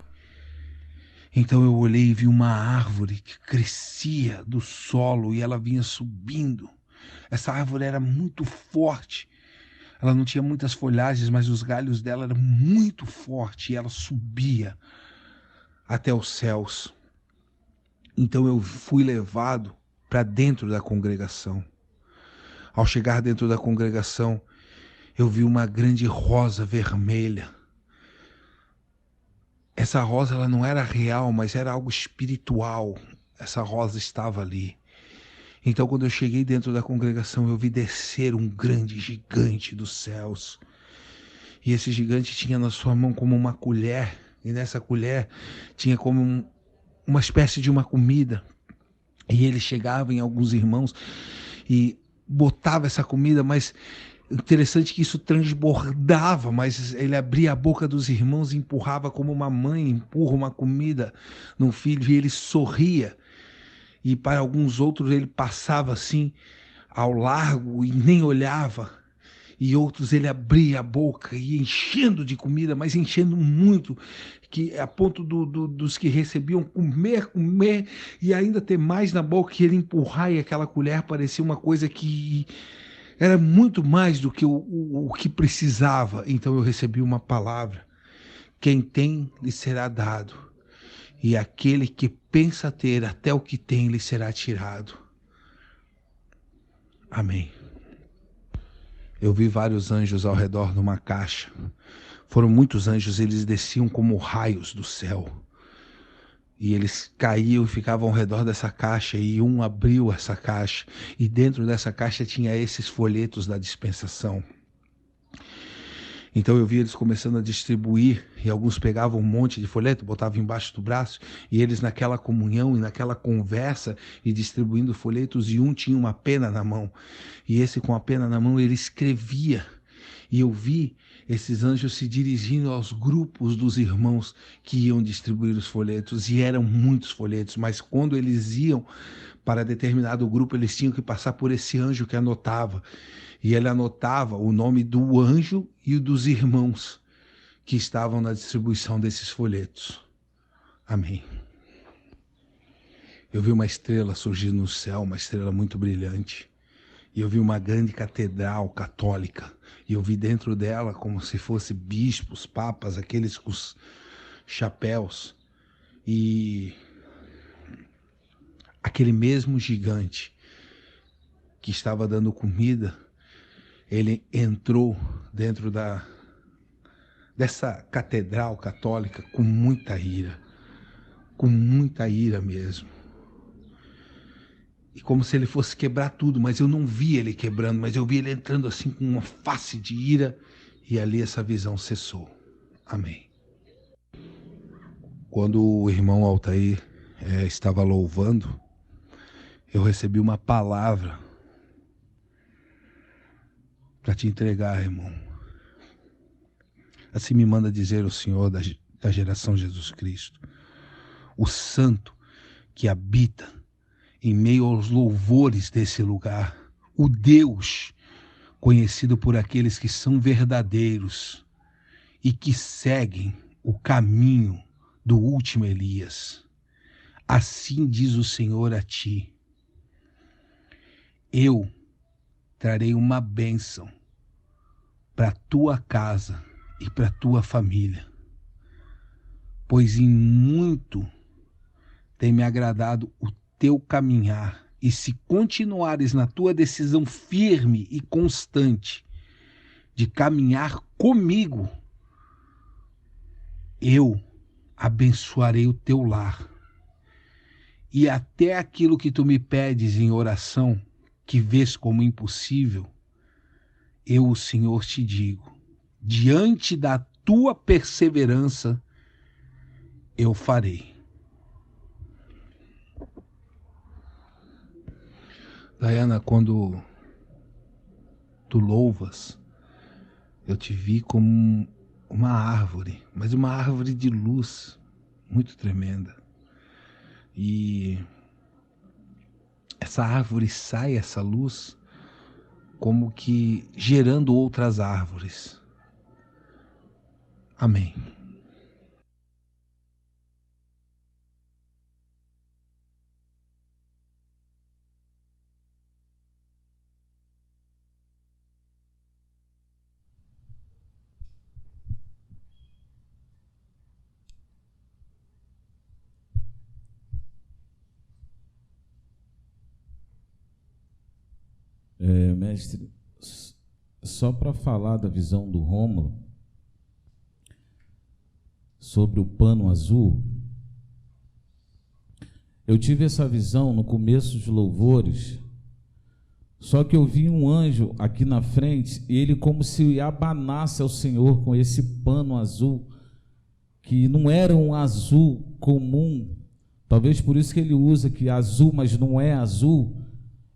Então eu olhei e vi uma árvore que crescia do solo e ela vinha subindo. Essa árvore era muito forte. Ela não tinha muitas folhagens, mas os galhos dela eram muito fortes e ela subia até os céus. Então eu fui levado para dentro da congregação. Ao chegar dentro da congregação, eu vi uma grande rosa vermelha. Essa rosa ela não era real, mas era algo espiritual. Essa rosa estava ali. Então, quando eu cheguei dentro da congregação, eu vi descer um grande gigante dos céus. E esse gigante tinha na sua mão como uma colher, e nessa colher tinha como uma espécie de uma comida. E ele chegava em alguns irmãos e botava essa comida, mas interessante que isso transbordava, mas ele abria a boca dos irmãos e empurrava como uma mãe empurra uma comida no filho, e ele sorria. E para alguns outros ele passava assim ao largo e nem olhava. E outros ele abria a boca e enchendo de comida, mas enchendo muito, que a ponto dos que recebiam comer e ainda ter mais na boca, que ele empurrar, e aquela colher parecia uma coisa que era muito mais do que o que precisava. Então eu recebi uma palavra: quem tem lhe será dado, e aquele que pensa ter até o que tem lhe será tirado. Amém. Eu vi vários anjos ao redor de uma caixa. Foram muitos anjos, eles desciam como raios do céu. E eles caíam e ficavam ao redor dessa caixa, e um abriu essa caixa, e dentro dessa caixa tinha esses folhetos da dispensação. Então eu vi eles começando a distribuir, e alguns pegavam um monte de folheto, botavam embaixo do braço, e eles naquela comunhão e naquela conversa, e distribuindo folhetos, e um tinha uma pena na mão, e esse com a pena na mão ele escrevia. E eu vi esses anjos se dirigindo aos grupos dos irmãos que iam distribuir os folhetos, e eram muitos folhetos, mas quando eles iam para determinado grupo, eles tinham que passar por esse anjo que anotava, e ele anotava o nome do anjo e o dos irmãos que estavam na distribuição desses folhetos. Amém. Eu vi uma estrela surgir no céu, uma estrela muito brilhante, E eu vi uma grande catedral católica. E eu vi dentro dela como se fosse bispos, papas, aqueles com os chapéus. E aquele mesmo gigante que estava dando comida, ele entrou dentro dessa catedral católica com muita ira mesmo. E como se ele fosse quebrar tudo, mas eu não vi ele quebrando, mas eu vi ele entrando assim com uma face de ira, e ali essa visão cessou. Amém. Quando o irmão Altair estava louvando, eu recebi uma palavra para te entregar, irmão. Assim me manda dizer o Senhor da geração Jesus Cristo, o santo que habita em meio aos louvores desse lugar, o Deus conhecido por aqueles que são verdadeiros e que seguem o caminho do último Elias. Assim diz o Senhor a ti: eu trarei uma bênção para a tua casa e para a tua família, pois em muito tem me agradado o teu caminhar, e se continuares na tua decisão firme e constante de caminhar comigo, eu abençoarei o teu lar, e até aquilo que tu me pedes em oração, que vês como impossível, eu, o Senhor, te digo, diante da tua perseverança, eu farei. Diana, quando tu louvas, eu te vi como uma árvore, mas uma árvore de luz muito tremenda. E essa árvore sai, essa luz, como que gerando outras árvores. Amém. Mestre, só para falar da visão do Rômulo sobre o pano azul, eu tive essa visão no começo dos louvores, só que eu vi um anjo aqui na frente e ele como se abanasse ao Senhor com esse pano azul, que não era um azul comum, talvez por isso que ele usa que é azul, mas não é azul.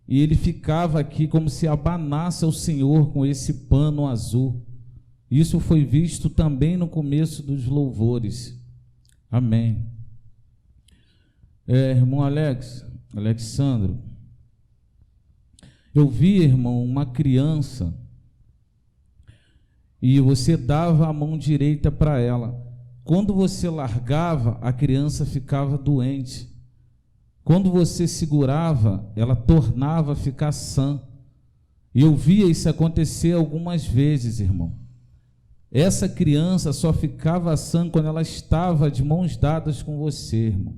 E ele ficava aqui como se abanasse ao Senhor com esse pano azul. Isso foi visto também no começo dos louvores. Amém. Irmão Alexandro, eu vi, irmão, uma criança e você dava a mão direita para ela. Quando você largava, a criança ficava doente. Quando você segurava, ela tornava a ficar sã. E eu via isso acontecer algumas vezes, irmão. Essa criança só ficava sã quando ela estava de mãos dadas com você, irmão.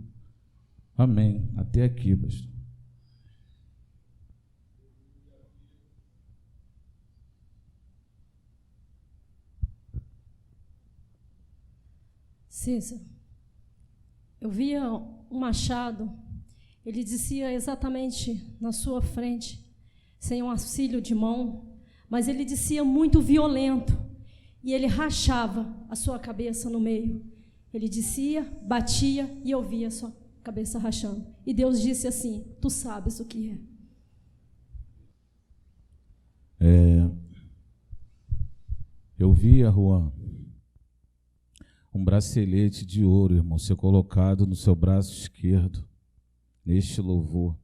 Amém. Até aqui, pastor. Cícero, eu via um machado. Ele dizia exatamente na sua frente, sem um auxílio de mão, mas ele dizia muito violento, e ele rachava a sua cabeça no meio. Ele dizia, batia, e eu via a sua cabeça rachando. E Deus disse assim: tu sabes o que é. Eu via, Juan, um bracelete de ouro, irmão, ser colocado no seu braço esquerdo, neste louvor.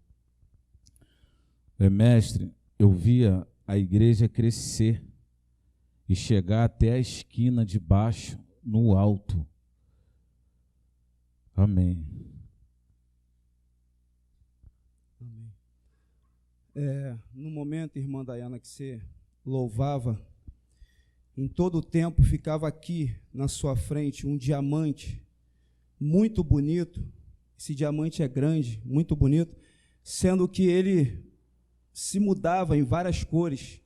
Mestre, eu via a igreja crescer e chegar até a esquina de baixo, no alto. Amém. Amém. No momento, irmã Dayana, que você louvava, em todo o tempo ficava aqui na sua frente um diamante muito bonito. Esse diamante é grande, muito bonito, sendo que ele se mudava em várias cores,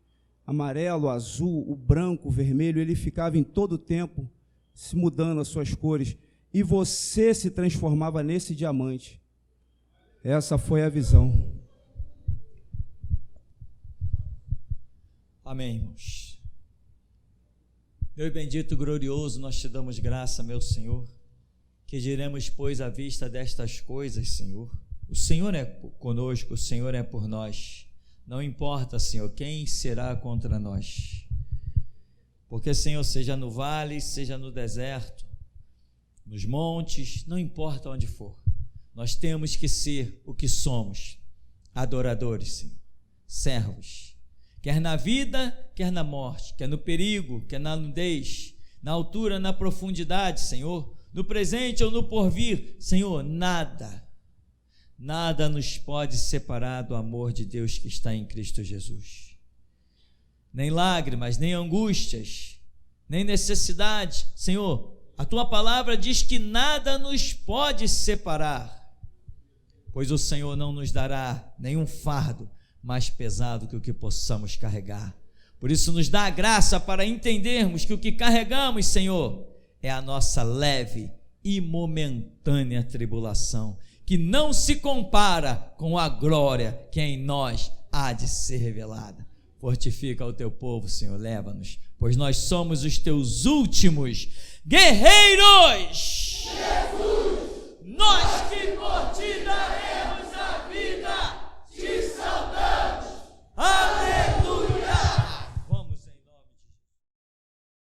amarelo, azul, o branco, o vermelho, ele ficava em todo o tempo se mudando as suas cores, e você se transformava nesse diamante. Essa foi a visão. Amém, irmãos. Deus bendito e glorioso, nós te damos graça, meu Senhor. Que diremos, pois, à vista destas coisas, Senhor? O Senhor é conosco, o Senhor é por nós. Não importa, Senhor, quem será contra nós. Porque, Senhor, seja no vale, seja no deserto, nos montes, não importa onde for, nós temos que ser o que somos, adoradores, Senhor, servos, quer na vida, quer na morte, quer no perigo, quer na nudez, na altura, na profundidade, Senhor, no presente ou no porvir, Senhor, nada nos pode separar do amor de Deus que está em Cristo Jesus. Nem lágrimas, nem angústias, nem necessidade, Senhor, a Tua palavra diz que nada nos pode separar, pois o Senhor não nos dará nenhum fardo mais pesado que o que possamos carregar. Por isso nos dá a graça para entendermos que o que carregamos, Senhor, é a nossa leve e momentânea tribulação, que não se compara com a glória que em nós há de ser revelada. Fortifica o teu povo, Senhor, leva-nos, pois nós somos os teus últimos guerreiros.